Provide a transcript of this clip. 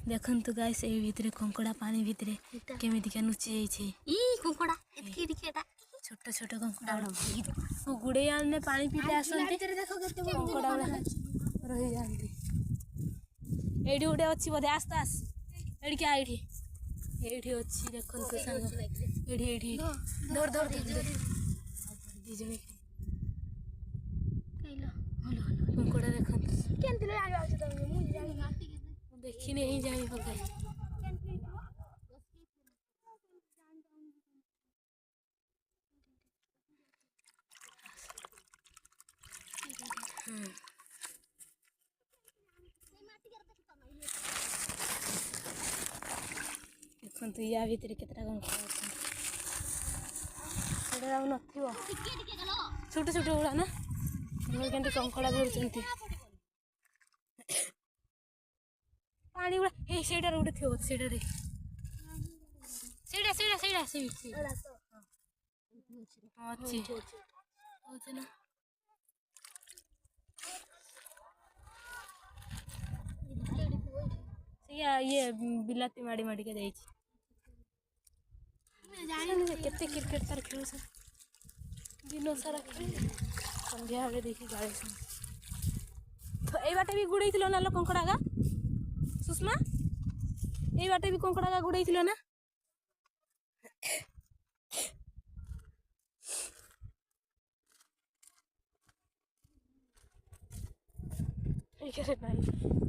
देखंतु गाइस ए भितरे कंकड़ा पानी भितरे केमितिका नुची जाइछे ई कंकड़ा एतकी दिखेटा छोट छोट कंकड़ा गुड़े आने पानी पीते आसंती देखो केते कंकड़ा रही जाती एडी गुडे अछि बोधे आस्ता आस एडी क्या एडी अछि देखंतु संग एडी दौड़ दौड़ दी जने कइला हलो हलो कंकड़ा देखंतु केनते ले आलो आछे तमे मु जानि देखी नहीं जानी पकाई देखंतु या भितर केतरा कंकड़ा अछि एडा नथिबो छोट छोट उड़ा ना हमर केनते कंकड़ा धरचंती पानी उड़ा हे सेडा उड़े थियो सेडा रे सेडा से अच्छी होचे ना ये बिलाती माड़ी माड़ी के जाई केते क्रिकेट तार खेल दिन सारा खेल संध्या बेले देखी गाड़ी तो ए बाटे भी गुड़ैथिलो ना लो कंकड़ा गा सुषमा ए बाटे भी कंकड़ा गा गुड़ैथिलो ना ठीक है भाई।